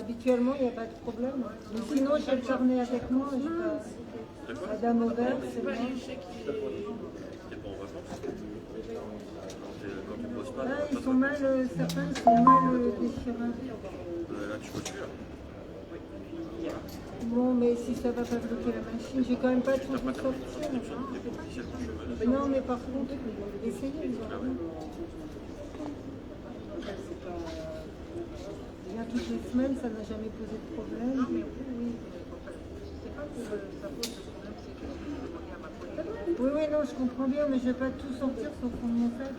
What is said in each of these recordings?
habituellement, il n'y a pas de problème. Mais sinon, j'ai le carnet avec moi. Madame Aubert, c'est moi. Là, ils sont mal, certains ils sont mal déchirés. Là, tu peux tuer. Bon, mais si ça va pas bloquer la machine, j'ai quand même pas tout sortir. Non, mais par contre, essayez. Bien toutes les semaines, ça n'a jamais posé de problème. Oui, oui, non, je comprends bien, mais je ne vais pas tout sortir sur le fond de mon sac.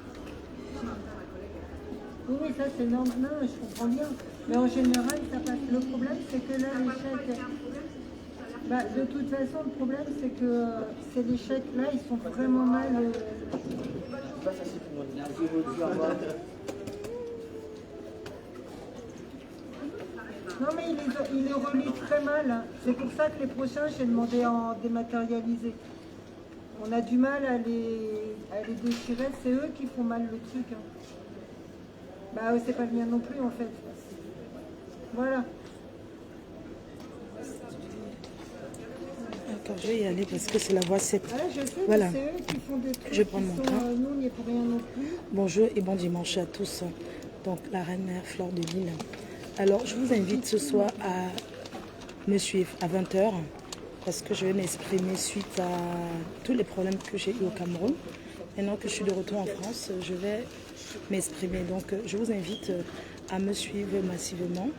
Oui, oui, ça c'est normal, non, je comprends bien. Mais en général, ça passe. Le problème, c'est que là, les chèques... Bah, de toute façon, le problème, c'est que ces les chèques là, ils sont vraiment mal... Non, mais il les relie très mal. Hein. C'est pour ça que les prochains, j'ai demandé en dématérialisé. On a du mal à les déchirer. C'est eux qui font mal le truc. Hein. Bah, c'est pas le mien non plus, en fait. Voilà. Attends, je vais y aller parce que c'est la voie 7. Ah, je sais, voilà. C'est eux qui font des trucs. Je prends mon temps. Nous, on n'y est pour rien non plus. Bonjour et bon dimanche à tous. Donc, la reine mère Fleur de Lille. Alors, je vous invite ce soir à me suivre à 20 h parce que je vais m'exprimer suite à tous les problèmes que j'ai eu au Cameroun. Maintenant que je suis de retour en France, je vais m'exprimer. Donc, je vous invite à me suivre massivement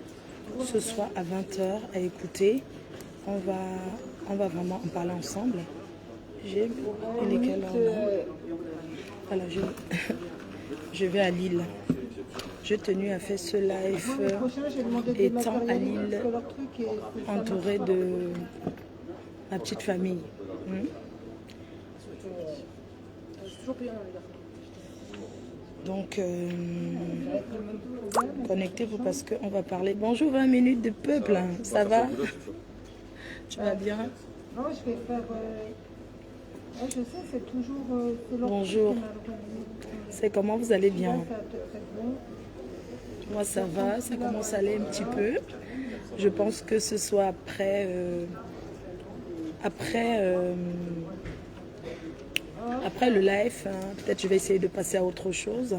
ce soir à 20 h à écouter. On va vraiment en parler ensemble. J'ai lesquels voilà, je vais à Lille. J'ai tenu à faire ce live étant à Lille, entourée de ma petite famille. Donc, connectez-vous parce qu'on va parler. Bonjour 20 minutes de peuple, ça va? Tu vas bien? Non, je vais faire... je sais, c'est toujours... Bonjour. C'est comment vous allez bien? Moi ça va, ça commence à aller un petit peu. Je pense que ce soit après le live, hein, peut-être je vais essayer de passer à autre chose.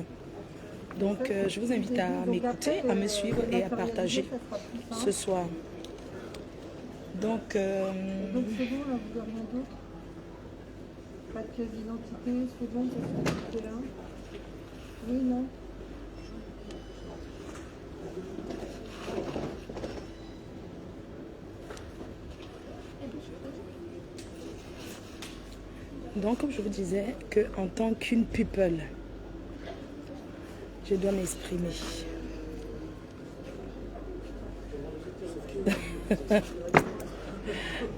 Donc je vous invite à m'écouter, à me suivre et à partager ce soir. Donc c'est bon, là, vous n'avez rien d'autre? Pas de pièce d'identité, c'est bon, c'est là. Oui, non. Donc, comme je vous disais, qu'en tant qu'une people, je dois m'exprimer.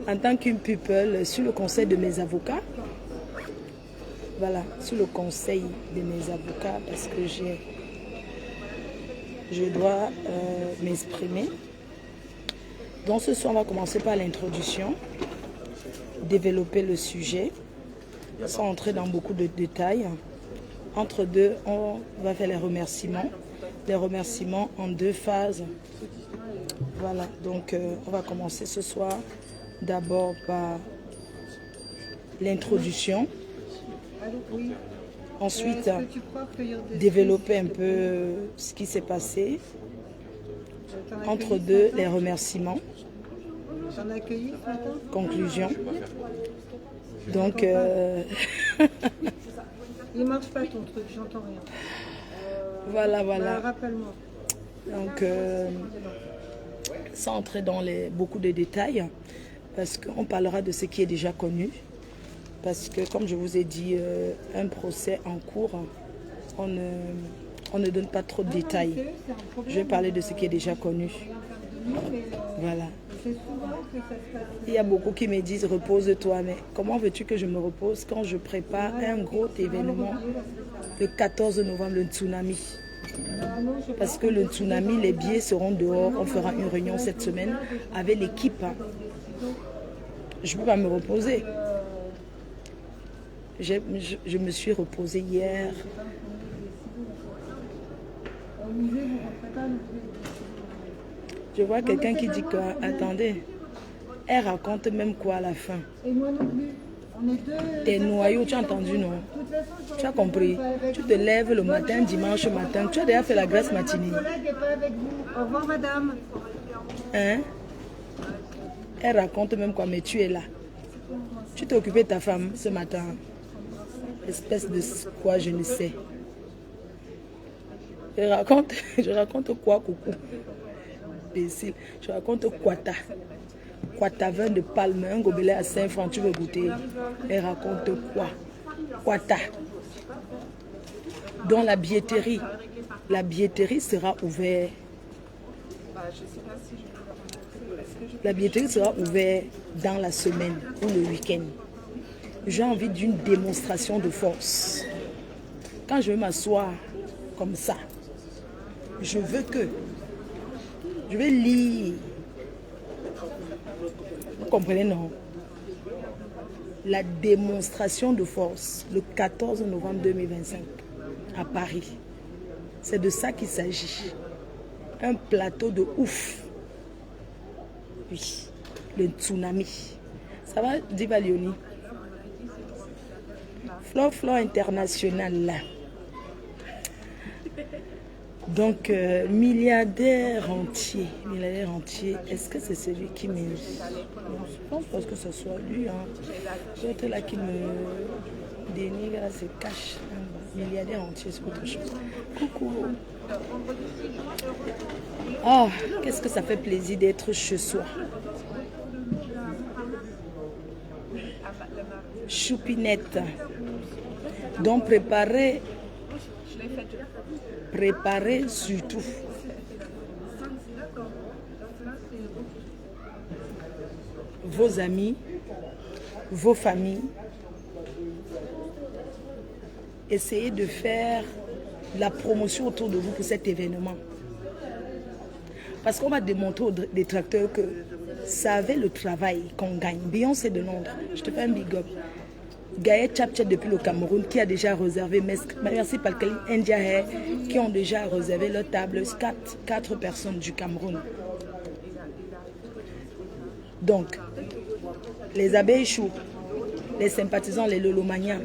En tant qu'une people, sur le conseil de mes avocats, voilà, sur le conseil de mes avocats, parce que je dois m'exprimer. Donc, ce soir, on va commencer par l'introduction, développer le sujet, sans entrer dans beaucoup de détails. Entre deux, on va faire les remerciements en 2 phases. Voilà, donc on va commencer ce soir d'abord par l'introduction. Ensuite, développer un peu ce qui s'est passé. Entre deux, les remerciements. Conclusion. Donc, il marche pas ton truc, j'entends rien. Voilà. Bah, rappelle-moi. Donc, sans entrer dans beaucoup de détails, parce qu'on parlera de ce qui est déjà connu. Parce que, comme je vous ai dit, un procès en cours, on ne donne pas trop de détails. Je vais parler de ce qui est déjà connu. Voilà. Il y a beaucoup qui me disent repose-toi, mais comment veux-tu que je me repose quand je prépare un gros événement le 14 novembre, le tsunami? Parce que le tsunami, les billets seront dehors. On fera une réunion cette semaine avec l'équipe. Je ne peux pas me reposer. Je me suis reposée hier. Je vois quelqu'un qui dit quoi? Attendez. Elle raconte même quoi à la fin? Et moi non plus. On est deux. Tes noyaux, tu as entendu, non? De toute façon, je Tu as compris? Tu te lèves le matin, dimanche matin. Tu as déjà fait la grasse matinée. Mon collègue n'est pas avec vous. Au revoir, madame. Hein? Elle raconte même quoi, mais tu es là. Tu t'es occupé de ta femme ce matin. Espèce de quoi, je ne sais. Je raconte quoi, coucou? Imbécile. Je raconte Quata. Quata, vin de palme, un gobelet à 5 francs, tu veux goûter? Elle raconte quoi? Quata. Dans la billetterie sera ouverte. La billetterie sera ouverte dans la semaine ou le week-end. J'ai envie d'une démonstration de force. Quand je vais m'asseoir comme ça, je vais lire. Vous comprenez, non? La démonstration de force, le 14 novembre 2025, à Paris. C'est de ça qu'il s'agit. Un plateau de ouf. Oui, le tsunami. Ça va, Diva Léonie? Flore international. Donc, milliardaire entier. Est-ce que c'est celui qui me... Je pense pas que ce soit lui. L'autre là qui me dénigre, là, se cache. Milliardaire entier, c'est autre chose. Coucou. Oh, qu'est-ce que ça fait plaisir d'être chez soi. Choupinette. Donc, préparez surtout. Vos amis, vos familles. Essayez de faire la promotion autour de vous pour cet événement. Parce qu'on va démontrer aux détracteurs que ça avait le travail qu'on gagne. Beyoncé de Londres, je te fais un big up. Gaël Chapchat depuis le Cameroun qui a déjà réservé, merci Palkali Ndiaye qui ont déjà réservé leur table, 4 personnes du Cameroun. Donc, les abeilles choux, les sympathisants, les lolomaniens,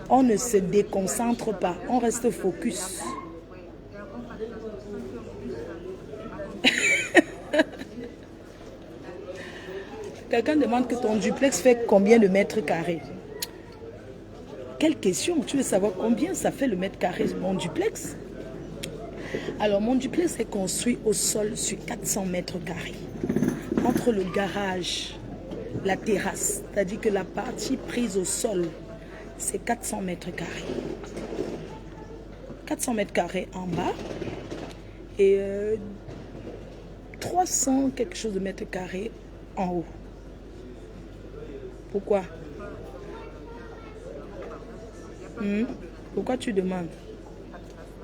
on ne se déconcentre pas, on reste focus. Quelqu'un demande que ton duplex fait combien de mètres carrés? Quelle question? Tu veux savoir combien ça fait le mètre carré, mon duplex? Alors, mon duplex est construit au sol sur 400 mètres carrés. Entre le garage, la terrasse, c'est-à-dire que la partie prise au sol, c'est 400 mètres carrés. 400 mètres carrés en bas et 300 quelque chose de mètres carrés en haut. Pourquoi? Pourquoi tu demandes?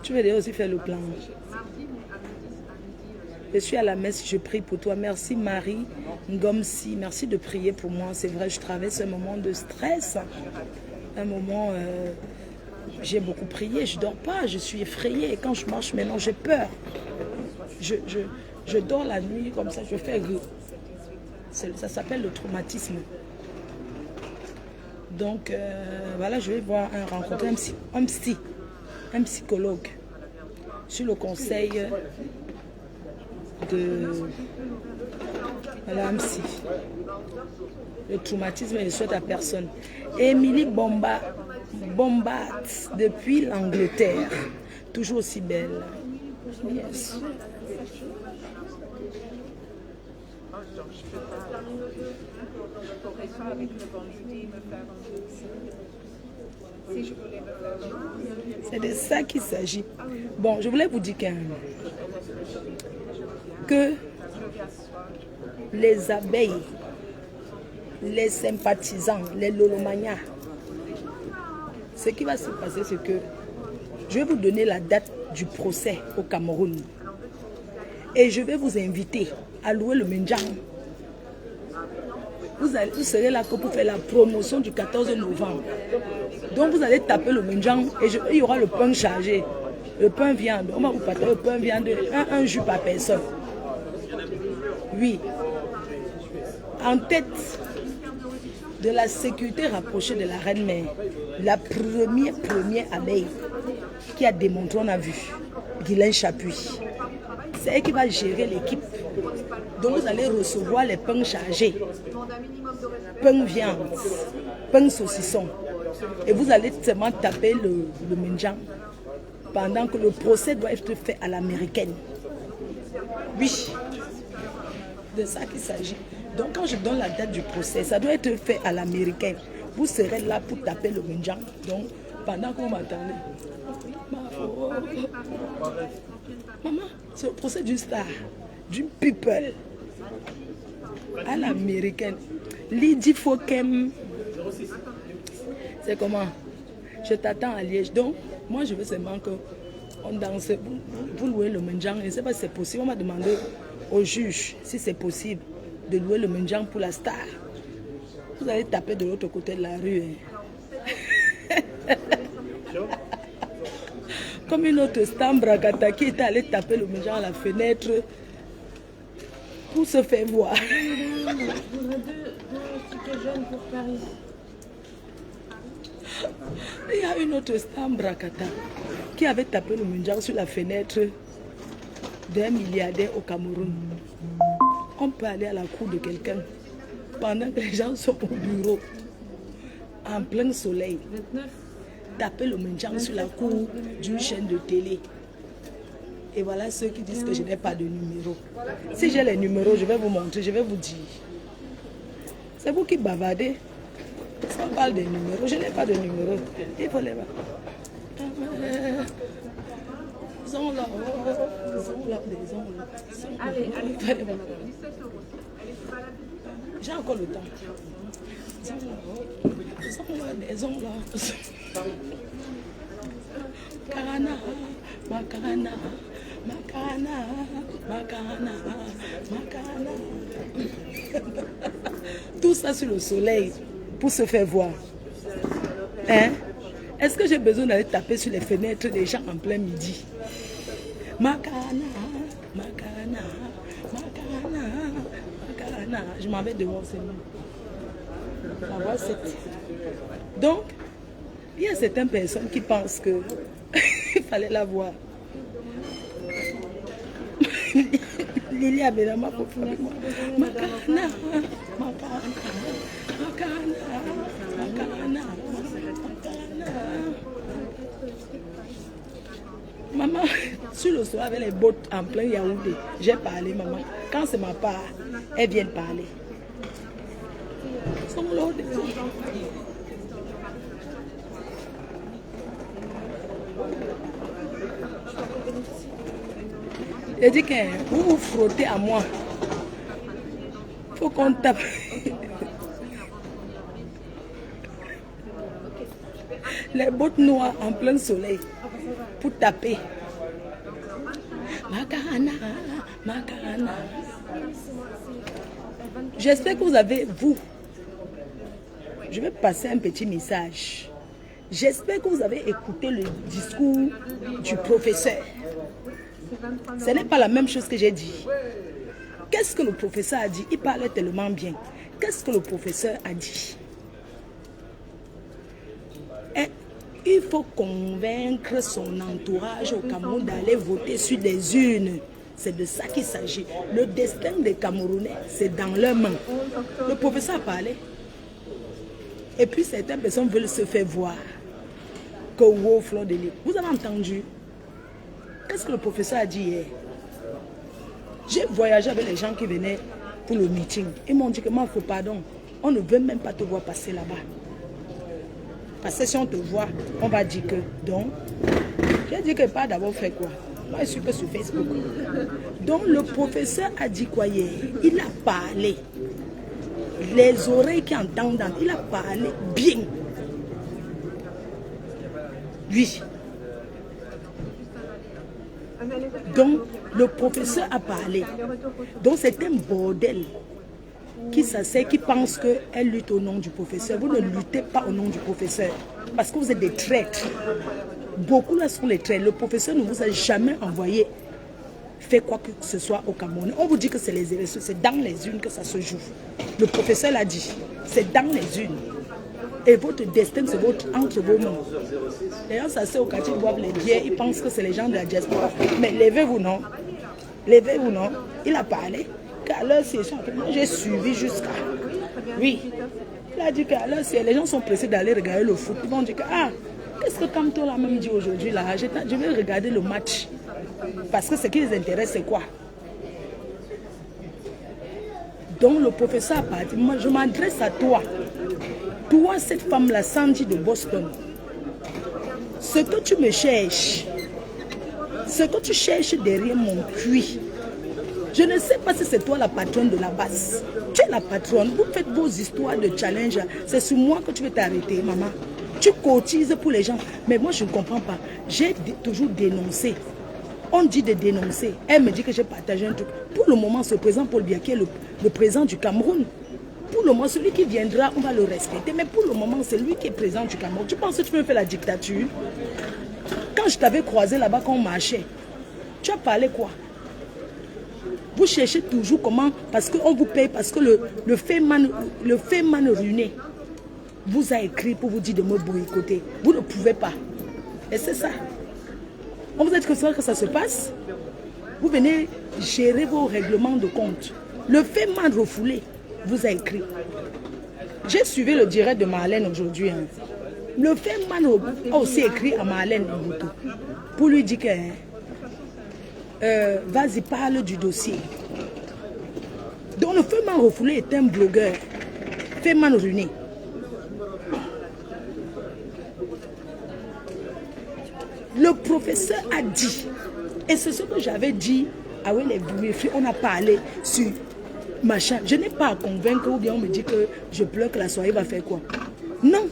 Tu veux déjà aussi faire le plan? Je suis à la messe, je prie pour toi. Merci Marie Ngomsi, merci de prier pour moi. C'est vrai, je traverse un moment de stress. Un moment, j'ai beaucoup prié, je ne dors pas, je suis effrayée. Et quand je marche maintenant, j'ai peur. Je dors la nuit comme ça, je fais... Ça s'appelle le traumatisme. Donc, voilà, je vais rencontrer un psychologue sur le conseil de... Voilà, un psy. Le traumatisme, il ne souhaite à personne. Émilie Bombat depuis l'Angleterre. Toujours aussi belle. Yes. C'est de ça qu'il s'agit. Bon, je voulais vous dire que les abeilles, les sympathisants, les lolomanias, ce qui va se passer, c'est que je vais vous donner la date du procès au Cameroun. Et je vais vous inviter à louer le Menjang. Vous serez là pour faire la promotion du 14 novembre. Donc vous allez taper le Menjang et il y aura le pain chargé. Le pain viande, on va vous partager le pain viande, un jus par personne. Oui. En tête de la sécurité rapprochée de la reine-mère, la première abeille qui a démontré, on a vu, Guylaine Chapuis. C'est elle qui va gérer l'équipe. Donc vous allez recevoir les pains chargés, pain viande, pain saucisson. Et vous allez seulement taper le mendiant pendant que le procès doit être fait à l'américaine. Oui, de ça qu'il s'agit. Donc quand je donne la date du procès, ça doit être fait à l'américaine. Vous serez là pour taper le mendiant. Donc pendant que vous m'attendez. Maman, c'est le procès d'une star, d'une people. À l'américaine. Lydie Fokem. C'est comment? Je t'attends à Liège. Donc, moi, je veux seulement qu'on danse. Vous louez le mendiant. Je ne sais pas si c'est possible. On m'a demandé au juge si c'est possible de louer le mendiant pour la star. Vous allez taper de l'autre côté de la rue. Hein. Comme une autre star Bragata qui était allée taper le mendiant à la fenêtre pour se faire voir. Je voudrais deux tickets jaunes pour Paris. Il y a une autre star Bragata qui avait tapé le mendiant sur la fenêtre d'un milliardaire au Cameroun. On peut aller à la cour de quelqu'un pendant que les gens sont au bureau, en plein soleil, 29. taper le mendiant sur la cour d'une chaîne de télé. Et voilà ceux qui disent que je n'ai pas de numéro. Si j'ai les numéros, je vais vous montrer, je vais vous dire. C'est vous qui bavardez. Si on parle des numéros, je n'ai pas de numéro. Il faut les voir. Ils sont là, ils sont là, ils sont là. Allez, J'ai encore le temps. Ils sont là. Macarena, Macarena, Macarena, Macarena, Macarena. Tout ça sur le soleil pour se faire voir. Hein? Est-ce que j'ai besoin d'aller taper sur les fenêtres des gens en plein midi? Macarena, Macarena, Macarena, Macarena. Je m'en vais devant seulement. La voix c'est. Donc, il y a certaines personnes qui pensent que il fallait la voir. Lily a bien ma pour moi. Macarena, Macarena, Macarena, Macarena, Macarena. Maman, sur le soir avec les bottes en plein Yaoundé, j'ai parlé, maman. Quand c'est ma part, elles viennent parler. Sont là, j'ai dit que vous vous frottez à moi. Faut qu'on tape. Les bottes noires en plein soleil pour taper. Macarena, Macarena. J'espère que vous avez, je vais passer un petit message. J'espère que vous avez écouté le discours du professeur. Ce n'est pas la même chose que j'ai dit. Qu'est-ce que le professeur a dit? Il parlait tellement bien. Qu'est-ce que le professeur a dit? Et il faut convaincre son entourage au Cameroun d'aller voter sur des urnes. C'est de ça qu'il s'agit. Le destin des Camerounais, c'est dans leurs mains. Le professeur a parlé. Et puis certaines personnes veulent se faire voir. Que wow, Fleur de Lys. Vous avez entendu? Qu'est-ce que le professeur a dit hier? J'ai voyagé avec les gens qui venaient pour le meeting. Ils m'ont dit que moi, il faut pardon. On ne veut même pas te voir passer là-bas. Parce que si on te voit, on va dire que. Donc, j'ai dit que pas d'abord fait quoi? Moi, je suis que sur Facebook. Donc, le professeur a dit quoi hier? Il a parlé. Les oreilles qui entendent, il a parlé bien. Oui. Donc, le professeur a parlé. Donc, c'est un bordel qui s'asseye, qui pense qu'elle lutte au nom du professeur. Vous ne luttez pas au nom du professeur. Parce que vous êtes des traîtres. Beaucoup là sont les traits. Le professeur ne vous a jamais envoyé faire quoi que ce soit au Cameroun. On vous dit que c'est les élections, c'est dans les urnes que ça se joue. Le professeur l'a dit, c'est dans les urnes. Et votre destin, c'est entre vos mains. D'ailleurs, ça c'est au quartier, ils boivent les bières, ils pensent que c'est les gens de la diaspora. Mais levez-vous, non? Levez-vous, non? Il a parlé qu'à l'heure, j'ai suivi jusqu'à... Oui. Il a dit qu'à l'heure, les gens sont pressés d'aller regarder le foot. Ils vont dire que, ah, qu'est-ce que Kamto l'a même dit aujourd'hui là? Je vais regarder le match. Parce que ce qui les intéresse, c'est quoi? Donc le professeur a parti. Moi, je m'adresse à toi. Toi, cette femme-là, Sandy de Boston. Ce que tu me cherches, ce que tu cherches derrière mon puits, je ne sais pas si c'est toi la patronne de la base. Tu es la patronne. Vous faites vos histoires de challenge. C'est sur moi que tu veux t'arrêter, maman. Tu cotises pour les gens. Mais moi, je ne comprends pas. J'ai toujours dénoncé. On dit de dénoncer. Elle me dit que j'ai partagé un truc. Pour le moment, ce président Paul Biya, qui est le président du Cameroun, pour le moment, celui qui viendra, on va le respecter. Mais pour le moment, c'est lui qui est président du Cameroun. Tu penses que tu peux me faire la dictature? Quand je t'avais croisé là-bas, quand on marchait, tu as parlé quoi? Vous cherchez toujours comment, parce qu'on vous paye, parce que le Feman ruiné vous a écrit pour vous dire de me boycotter. Vous ne pouvez pas. Et c'est ça. On vous a dit que c'est vrai que ça se passe. Vous venez gérer vos règlements de compte. Le Feman refoulé vous a écrit. J'ai suivi le direct de Marlène aujourd'hui. Hein. Le Feman a aussi écrit à Marlène pour lui dire que vas-y, parle du dossier. Donc le Feman refoulé est un blogueur. Feman ruiné. Le professeur a dit, et c'est ce que j'avais dit, ah oui, les filles, on a parlé sur machin. Je n'ai pas à convaincre, ou bien on me dit que je pleure, que la soirée va faire quoi. Non,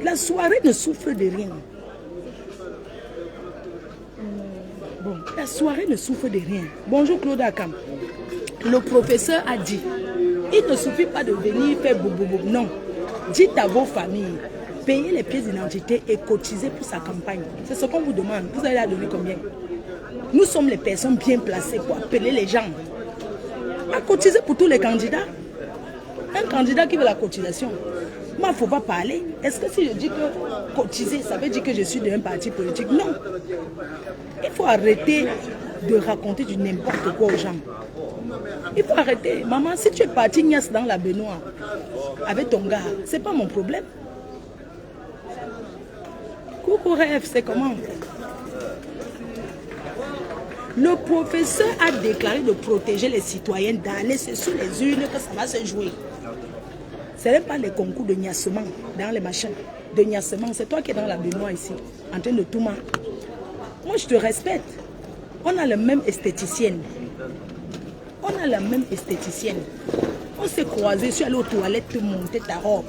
la soirée ne souffre de rien. Bon, la soirée ne souffre de rien. Bonjour Claude Akam. Le professeur a dit, il ne suffit pas de venir faire boubou. Non, dites à vos familles, payez les pièces d'identité et cotisez pour sa campagne. C'est ce qu'on vous demande. Vous allez la donner combien? Nous sommes les personnes bien placées pour appeler les gens à cotiser pour tous les candidats. Un candidat qui veut la cotisation, moi, il ne faut pas parler. Est-ce que si je dis que cotiser, ça veut dire que je suis d'un parti politique? Non. Il faut arrêter de raconter du n'importe quoi aux gens. Il faut arrêter. Maman, si tu es parti Nias dans la baignoire avec ton gars, ce n'est pas mon problème. Coucou rêve, c'est comment? Le professeur a déclaré de protéger les citoyens, d'aller sur les urnes que ça va se jouer. Ce n'est pas les concours de niassement dans les machins. De niassement, c'est toi qui es dans la baignoire ici, en train de tout mal. Moi, je te respecte. On a la même esthéticienne. On a la même esthéticienne. On s'est croisés, je suis allée aux toilettes te monter ta robe.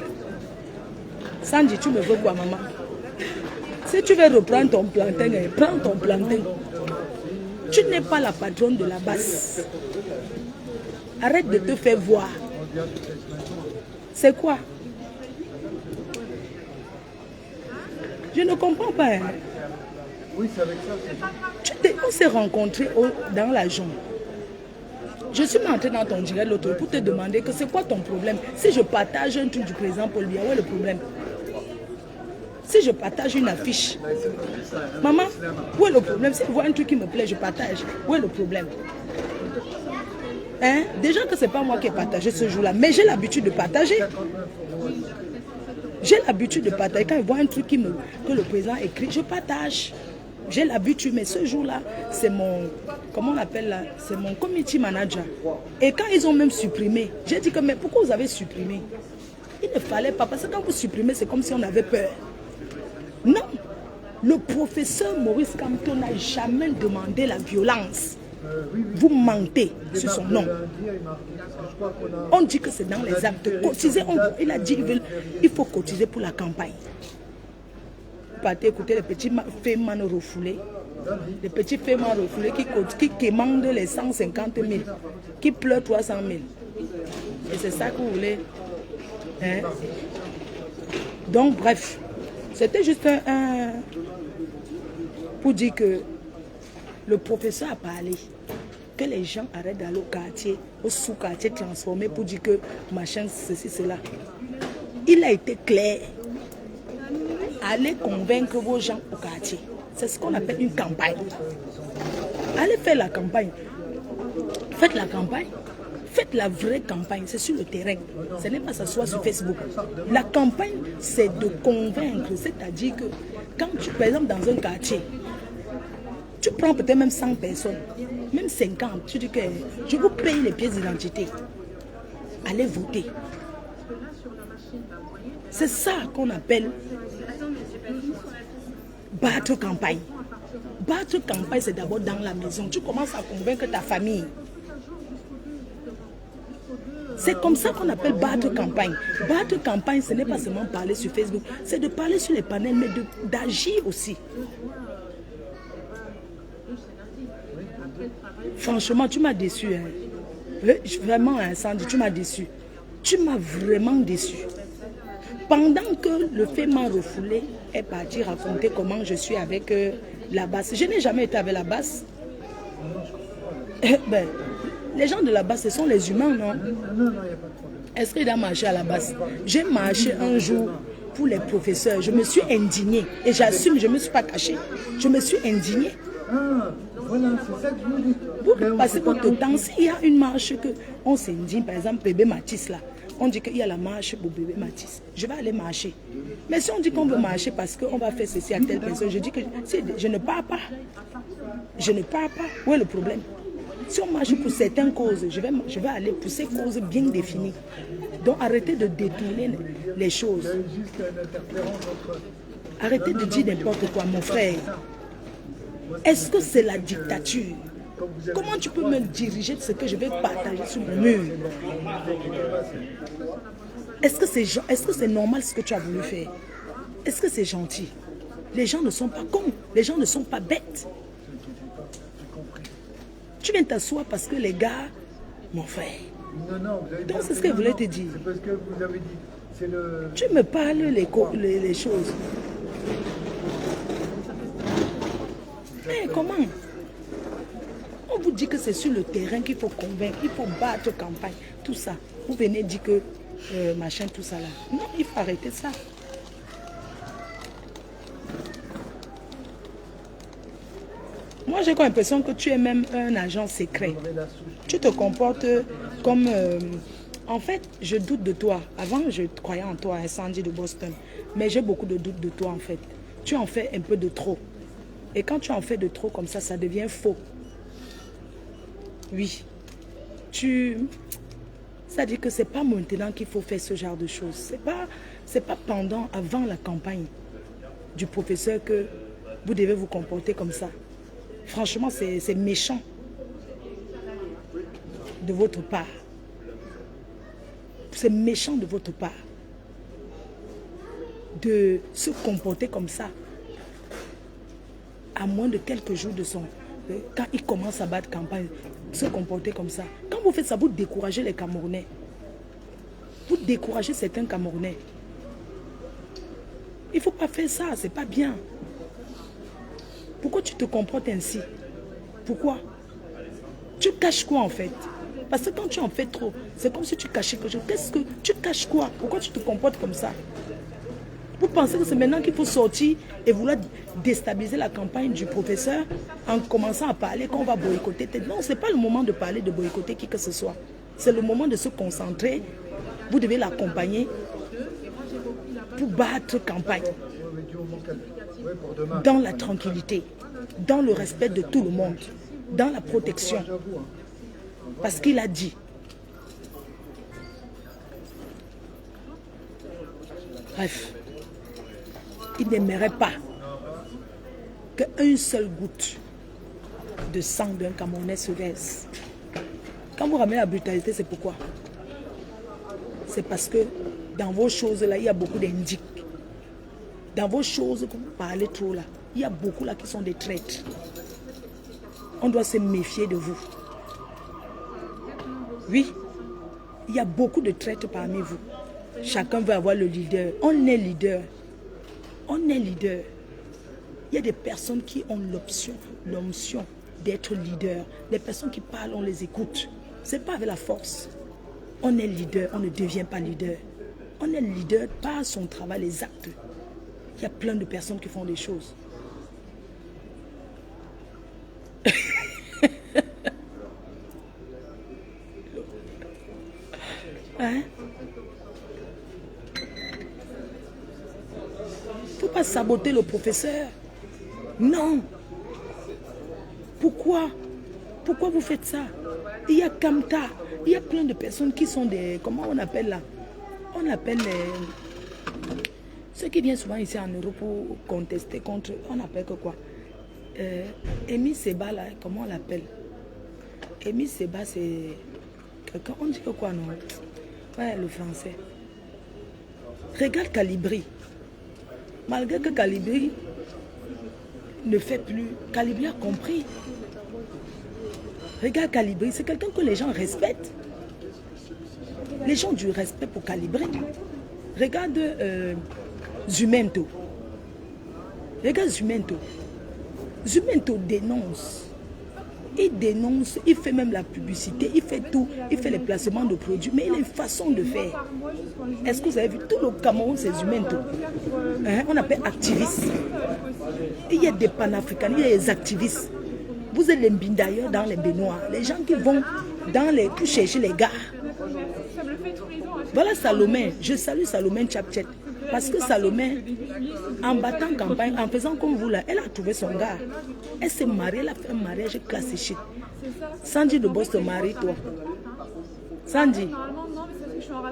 Sandy, tu me veux quoi, maman? Si tu veux reprendre ton plantain, prends ton plantain. Tu n'es pas la patronne de la base. Arrête de te faire voir. C'est quoi? Je ne comprends pas. Hein. Oui, c'est avec ça. On s'est rencontrés dans la jungle. Je suis montré dans ton direct l'autre pour te demander que c'est quoi ton problème. Si je partage un truc du président Paul Biya, où est le problème? Si je partage une affiche, maman, où est le problème? Si je vois un truc qui me plaît, je partage. Où est le problème? Hein? Déjà que ce n'est pas moi qui ai partagé ce jour-là, mais j'ai l'habitude de partager. J'ai l'habitude de partager. Quand je vois un truc que le président écrit, je partage. J'ai l'habitude, mais ce jour-là, c'est mon, comment on appelle là? C'est mon committee manager. Et quand ils ont même supprimé, j'ai dit que, mais pourquoi vous avez supprimé? Il ne fallait pas, parce que quand vous supprimez, c'est comme si on avait peur. Non, le professeur Maurice Kamto n'a jamais demandé la violence. Vous mentez sur son nom. On dit que c'est dans les actes. Cotiser, il a dit qu'il faut cotiser pour la campagne. Vous partez écouter les petits Feman refoulés. Les petits Feman refoulés qui commandent les 150 000, qui pleurent 300 000. Et c'est ça que vous voulez. Hein? Donc, bref. C'était juste pour dire que le professeur a parlé, que les gens arrêtent d'aller au quartier, au sous-quartier transformé pour dire que machin, ceci, cela. Il a été clair. Allez convaincre vos gens au quartier. C'est ce qu'on appelle une campagne. Allez faire la campagne. Faites la campagne. Faites la vraie campagne. C'est sur le terrain. Ce n'est pas s'asseoir sur Facebook. La campagne, c'est de convaincre. C'est-à-dire que quand tu, par exemple, dans un quartier, tu prends peut-être même 100 personnes, même 50. Tu dis que je vous paye les pièces d'identité. Allez voter. C'est ça qu'on appelle battre campagne. Battre campagne, c'est d'abord dans la maison. Tu commences à convaincre ta famille. C'est comme ça qu'on appelle battre campagne. Battre campagne, ce n'est pas seulement parler sur Facebook, c'est de parler sur les panels, mais d'agir aussi. Franchement, tu m'as déçu. Hein. Vraiment, Sandy, tu m'as déçu. Tu m'as vraiment déçu. Pendant que le fait m'a refoulé, est parti raconter comment je suis avec la basse. Je n'ai jamais été avec la basse. Ben, les gens de la basse, ce sont les humains, non? Est-ce qu'il a marché à la basse? J'ai marché un jour pour les professeurs. Je me suis indignée. Et j'assume, je ne me suis pas cachée. Je me suis indignée. Voilà, c'est ça que je vous dis. Vous passez votre temps, s'il y a une marche que on s'indigne, par exemple, bébé Matisse là, on dit qu'il y a la marche pour bébé Matisse. Je vais aller marcher. Mais si on dit qu'on veut marcher parce qu'on va faire ceci à telle personne, je dis que je ne pars pas. Je ne pars pas. Où est le problème? Si on marche pour certaines causes, je vais aller pour ces causes bien définies. Donc arrêtez de détourner les choses. Arrêtez de dire n'importe quoi, mon frère. Est-ce que c'est la dictature? Comment tu peux me diriger de ce que je vais partager sur mon mur? Est-ce que c'est normal ce que tu as voulu faire? Est-ce que c'est gentil? Les gens ne sont pas cons, les gens ne sont pas bêtes. Tu viens t'asseoir parce que les gars, mon frère. Non, vous avez dit. Donc c'est ce que je voulais te dire. C'est parce que vous avez dit. C'est le. Tu me parles les choses. Mais comment? On vous dit que c'est sur le terrain qu'il faut convaincre, il faut battre campagne, tout ça. Vous venez dire que machin, tout ça là. Non, il faut arrêter ça. Moi, j'ai comme l'impression que tu es même un agent secret. Tu te comportes comme... en fait, je doute de toi. Avant, je croyais en toi, un Sandy de Boston. Mais j'ai beaucoup de doutes de toi, en fait. Tu en fais un peu de trop. Et quand tu en fais de trop comme ça, ça devient faux. Oui. C'est-à-dire que ce n'est pas maintenant qu'il faut faire ce genre de choses. C'est pas pendant, avant la campagne du professeur que vous devez vous comporter comme ça. Franchement, c'est méchant de votre part. C'est méchant de votre part de se comporter comme ça à moins de quelques jours de son... Quand il commence à battre campagne, se comporter comme ça. Quand vous faites ça, vous découragez les Camerounais. Vous découragez certains Camerounais. Il ne faut pas faire ça, c'est pas bien. Pourquoi tu te comportes ainsi? Pourquoi? Tu caches quoi en fait? Parce que quand tu en fais trop, c'est comme si tu cachais quelque chose. Qu'est-ce que tu caches quoi? Pourquoi tu te comportes comme ça? Vous pensez que c'est maintenant qu'il faut sortir et vouloir déstabiliser la campagne du professeur en commençant à parler qu'on va boycotter? Non, ce n'est pas le moment de parler de boycotter qui que ce soit. C'est le moment de se concentrer. Vous devez l'accompagner pour battre campagne. Dans la tranquillité, dans le respect de tout le monde, dans la protection. Parce qu'il a dit. Bref, il n'aimerait pas qu'une seule goutte de sang d'un Camerounais se verse. Quand vous ramenez la brutalité, c'est pourquoi? C'est parce que dans vos choses-là, il y a beaucoup d'indiques. Dans vos choses que vous parlez trop là, il y a beaucoup là qui sont des traîtres. On doit se méfier de vous. Oui, il y a beaucoup de traîtres parmi vous. Chacun veut avoir le leader. On est leader. On est leader. Il y a des personnes qui ont l'option d'être leader. Les personnes qui parlent, on les écoute. Ce n'est pas avec la force. On est leader, on ne devient pas leader. On est leader par son travail, les actes. Il y a plein de personnes qui font des choses. Hein? Faut pas saboter le professeur. Non. Pourquoi? Pourquoi vous faites ça? Il y a Kamta. Il y a plein de personnes qui sont des... Comment on appelle là? On appelle les... Ceux qui viennent souvent ici en Europe pour contester contre... On appelle que quoi? Amy Seba là, comment on l'appelle? Amy Seba c'est... Quelqu'un... On dit que quoi non? Ouais, le français. Regarde Calibri. Malgré que Calibri ne fait plus, Calibri a compris. Regarde Calibri, c'est quelqu'un que les gens respectent. Les gens ont du respect pour Calibri. Regarde Zumento. Regarde Zumento. Zumento dénonce. Il dénonce, il fait même la publicité, il fait tout, il fait les placements de produits, mais il a une façon de faire. Est-ce que vous avez vu tout le Cameroun, c'est Zumento? Hein? On appelle activistes. Il y a des panafricains, il y a des activistes. Vous êtes les Mbindailleurs dans les baignoires, les gens qui vont dans les, pour chercher les gars. Voilà Salomé, je salue Salomé Tchapchet. Parce que Salomé, en battant campagne, en faisant comme vous là, elle a trouvé son gars. Elle s'est mariée, elle a fait un mariage classique. Sandy de Boss te marie toi. Sandy,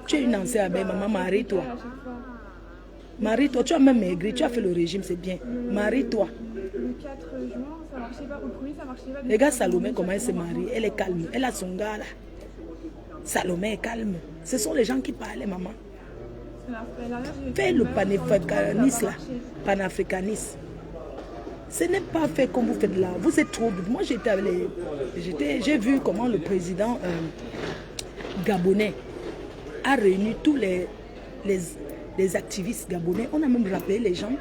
tu es une ancienne abeille, maman, marie-toi. Marie-toi, tu as même maigri, tu as fait le régime, c'est bien. Marie-toi. Le 4 juin, ça marchait pas. Au premier, ça marchait pas. Regarde Salomé, comment elle s'est mariée. Elle est calme. Elle a son gars là. Salomé est calme. Ce sont les gens qui parlent, maman. Fais le panafricanisme là. Panafricanisme. Ce n'est pas fait comme vous faites là. Vous êtes trop... Moi, j'étais avec les... J'ai vu comment le président gabonais a réuni tous les activistes gabonais. On a même rappelé les gens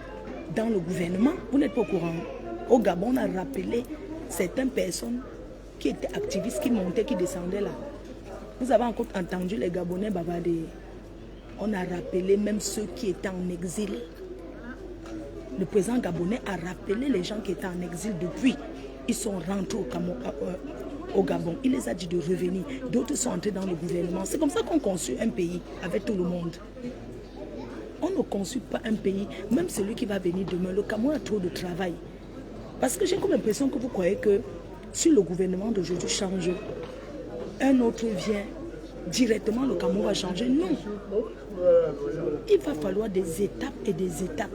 dans le gouvernement. Vous n'êtes pas au courant. Au Gabon, on a rappelé certaines personnes qui étaient activistes, qui montaient, qui descendaient là. Vous avez encore entendu les Gabonais bavarder. On a rappelé même ceux qui étaient en exil. Le président gabonais a rappelé les gens qui étaient en exil depuis. Ils sont rentrés au Gabon. Il les a dit de revenir. D'autres sont entrés dans le gouvernement. C'est comme ça qu'on conçut un pays avec tout le monde. On ne conçut pas un pays, même celui qui va venir demain. Le Cameroun a trop de travail. Parce que j'ai comme l'impression que vous croyez que si le gouvernement d'aujourd'hui change, un autre vient, directement le Cameroun va changer. Non. Il va falloir des étapes et des étapes.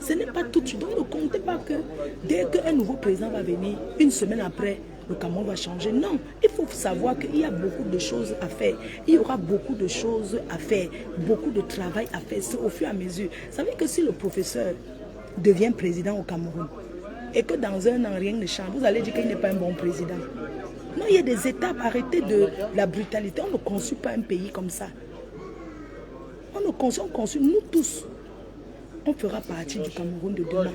Ce n'est pas tout de suite. Donc ne comptez pas que dès qu'un nouveau président va venir, une semaine après, le Cameroun va changer. Non, il faut savoir qu'il y a beaucoup de choses à faire. Il y aura beaucoup de choses à faire, beaucoup de travail à faire. C'est au fur et à mesure. Vous savez que si le professeur devient président au Cameroun et que dans un an, rien ne change, vous allez dire qu'il n'est pas un bon président. Non, il y a des étapes. Arrêtez de la brutalité. On ne conçut pas un pays comme ça. On conçut, nous tous, on fera partie du Cameroun de demain.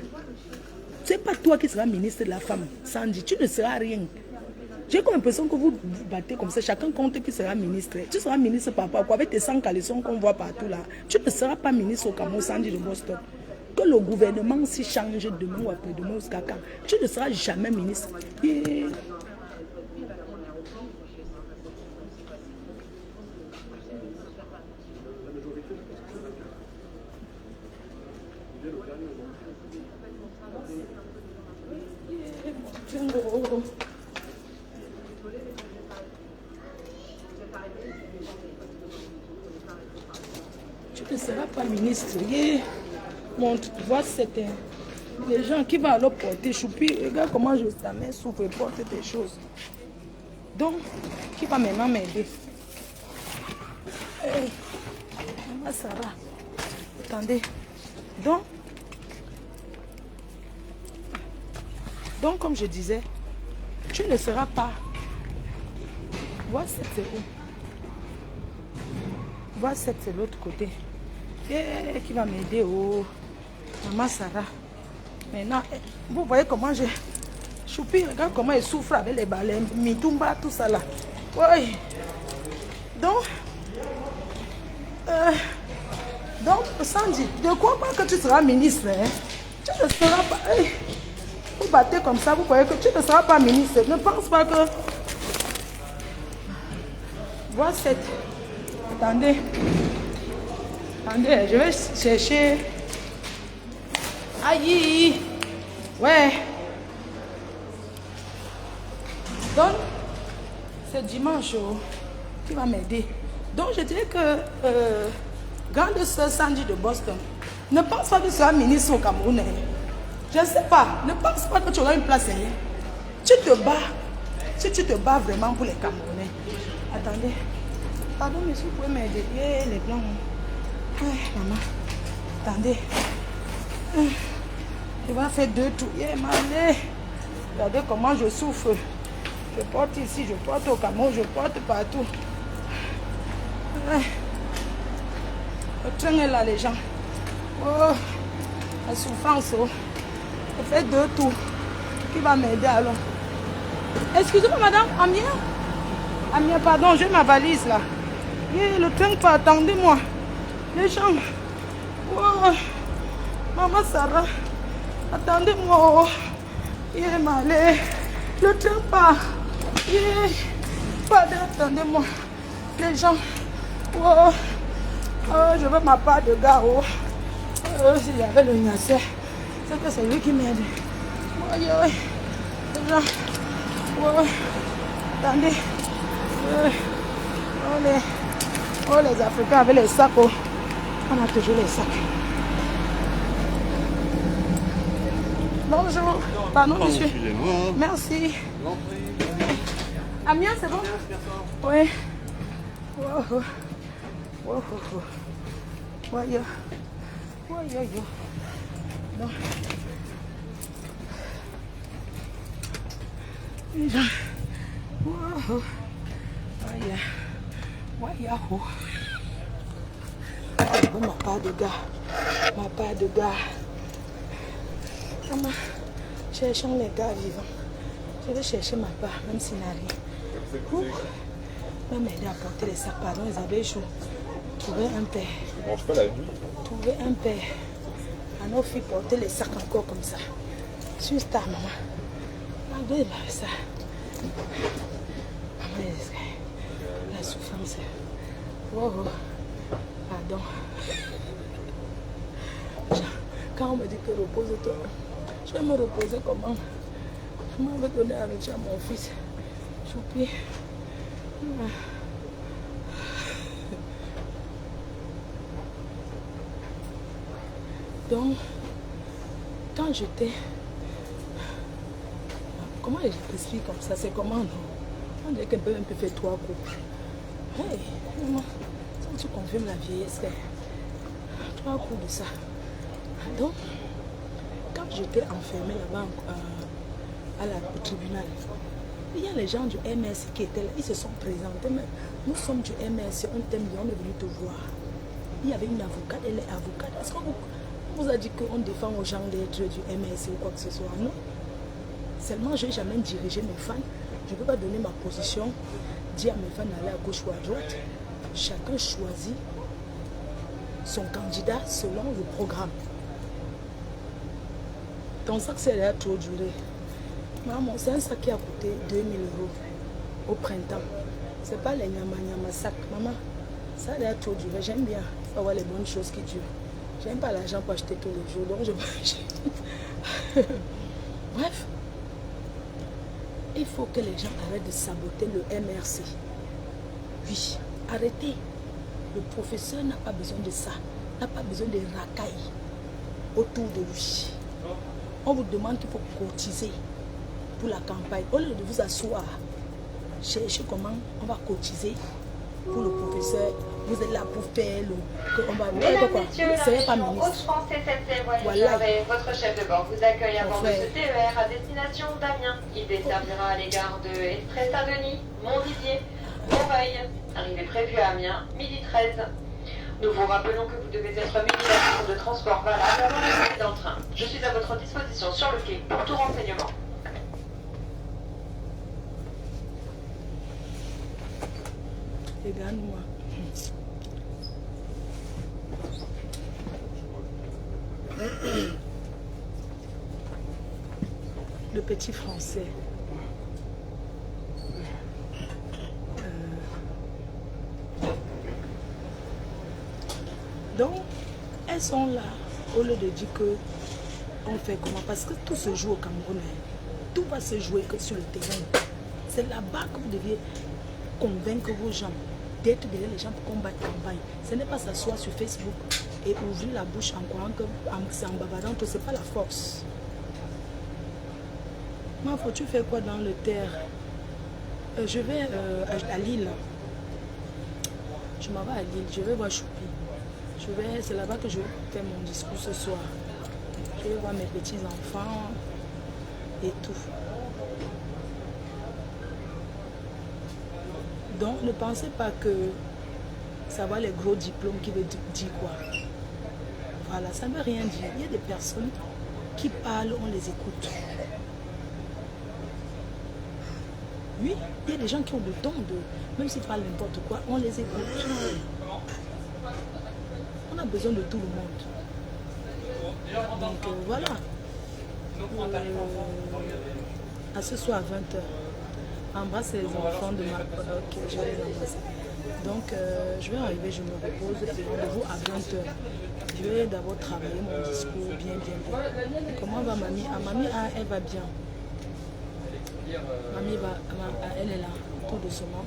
Ce n'est pas toi qui seras ministre de la femme, Sandy, tu ne seras rien. J'ai comme l'impression que vous vous battez comme ça, chacun compte qui sera ministre. Tu seras ministre papa, quoi, avec tes 100 caleçons qu'on voit partout là. Tu ne seras pas ministre au Cameroun, Sandy de Boston. Que le gouvernement s'y change demain ou après-demain jusqu'à quand, tu ne seras jamais ministre. Et... Tu ne seras pas ministre. Montre, tu vois, c'était les gens qui vont alors porter choupi. Regarde comment ta main souffre et porte des choses. Donc, qui va maintenant m'aider? Hey, maman Sarah, attendez. Donc, comme je disais, tu ne seras pas. Vois, c'est où? Vois, c'est l'autre côté. Et qui va m'aider? Oh, maman Sarah. Maintenant, vous voyez comment j'ai... Choupi, regarde comment il souffre avec les balais, Mitumba, tout ça là. Oui. Donc, Sandy, je ne crois pas que tu seras ministre. Hein? Tu ne seras pas... vous battez comme ça, vous croyez que tu ne seras pas ministre. Ne pense pas que... Vois cette... Attendez. Attendez, je vais chercher... Aïe. Ouais. Donc, c'est dimanche qui va m'aider. Donc, je dirais que grande sœur Sandy de Boston, ne pense pas que tu seras ministre au Cameroun. Je ne sais pas. Ne pense pas que tu auras une place. Tu te bats. Si tu te bats vraiment pour les Camerounais. Attendez. Pardon, monsieur, vous pouvez m'aider. Les blancs. Maman. Attendez. Je vais faire 2 tours. Regardez comment je souffre. Je porte ici, je porte au Cameroun, je porte partout. Le train est là, les gens. Oh, la souffrance. Oh. Je fais 2 tours. Qui va m'aider alors? Excusez-moi, madame. Amia, pardon, j'ai ma valise là. Le train part, attendez-moi. Les gens. Oh. Maman Sarah. Attendez-moi. Malé. Le train part. Pardon, attendez-moi. Les gens. Oh. Oh, je veux ma part de gars. Oh. S'il y avait le Nasser, c'est que c'est lui qui m'aide. Oh, les gens. Oh. Attendez. Oh, les Africains avec les sacs. Oh. On a toujours les sacs. Bonjour. Pardon, monsieur. Excusez-moi. Merci. Amia, c'est bon? Oui. Wow. Voyons. Non. Les gens. Wow. Voyons. Ma part de gars. Maman, cherchons les gars vivants. Je vais chercher ma part, même s'il n'a rien. Même m'aider à porter les sacs. Pardon, ils avaient chaud. Trouver un père. Je mange pas la nuit. Trouver un père. À nos filles porter les sacs encore comme ça. Suis star, maman. Regardez ça. Maman, la souffrance. Oh. Pardon. Quand on me dit que repose-toi, je vais me reposer comment? Je m'en vais donner à nourriture à mon fils. Choupi. Donc, quand j'étais... Comment je t'explique comme ça? C'est comment, non? On dirait qu'un peu faire 3 coups. Hey, maman, si tu confirmes la vieillesse, 3 coups de ça. Donc, quand j'étais enfermée là-bas au tribunal, il y a les gens du MSC qui étaient là, ils se sont présentés. Mais nous sommes du MSC, on t'aime bien, on est venu te voir. Il y avait une avocate, elle est avocate. Est-ce qu'on vous a dit qu'on défend aux gens d'être du MSC ou quoi que ce soit? Non. Seulement, je n'ai jamais dirigé mes fans. Je ne peux pas donner ma position, dire à mes fans d'aller à gauche ou à droite. Chacun choisit son candidat selon le programme. Ton sac, c'est là trop duré. Maman, c'est un sac qui a coûté 2000 € au printemps. C'est pas les nyama sac. Maman, ça a trop duré. J'aime bien avoir les bonnes choses qui durent. J'aime pas l'argent pour acheter tous les jours, donc je mange. Bref, il faut que les gens arrêtent de saboter le MRC. Oui, arrêtez. Le professeur n'a pas besoin de ça. N'a pas besoin de racailles autour de lui. On vous demande qu'il faut cotiser pour la campagne. Au lieu de vous asseoir, cherchez comment on va cotiser pour le professeur. Vous êtes là pour faire le... On va... Mesdames, quoi? messieurs, la région Hauts-de-France C7 Voyageurs et votre chef de bord vous accueille à bord de ce TER à destination d'Amiens. Il desservira à l'égard de Estrée-Saint-Denis, Montdidier, Montreuil. Arrivée prévue à Amiens, midi 13. Nous vous rappelons que vous devez être muni d'un titre de transport valable avant de monter dans le train. Je suis à votre disposition sur le quai pour tout renseignement. Regarde-moi. Le petit français. Donc, elles sont là au lieu de dire que on fait comment. Parce que tout se joue au Cameroun. Tout va se jouer que sur le terrain. C'est là-bas que vous deviez convaincre vos gens d'être derrière les gens pour combattre campagne. Ce n'est pas s'asseoir sur Facebook et ouvrir la bouche en croyant que c'est en bavardant, ce n'est pas la force. Moi, faut-tu faire quoi dans le terre? Je vais à Lille. Je m'en vais à Lille, je vais voir Choupi. C'est là-bas que je vais faire mon discours ce soir. Je vais voir mes petits-enfants et tout. Donc, ne pensez pas que ça va les gros diplômes qui veut dire quoi. Voilà, ça ne veut rien dire. Il y a des personnes qui parlent, on les écoute. Oui, il y a des gens qui ont le don de... Même s'ils parlent n'importe quoi, on les écoute. On a besoin de tout le monde. Donc, voilà. À ce soir à 20h. Embrasse les enfants de ma... Ok, je vais les embrasser. Donc, je vais arriver, je me repose et rendez-vous à 20h. Je vais d'abord travailler mon discours bien. Comment va mamie? Ah, mamie, elle va bien. Mamie va, elle est là, tout doucement.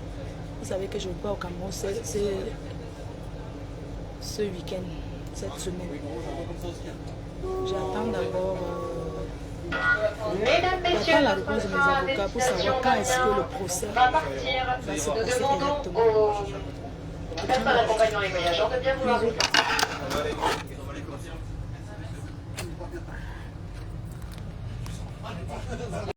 Vous savez que je ne vais pas au Cameroun, c'est ce week-end, cette semaine. J'attends d'abord... Mesdames, Messieurs, la réponse de mes avocats pour savoir quand est-ce que le procès va partir. va se Nous passer demandons exactement. aux personnes accompagnant les voyageurs de bien vouloir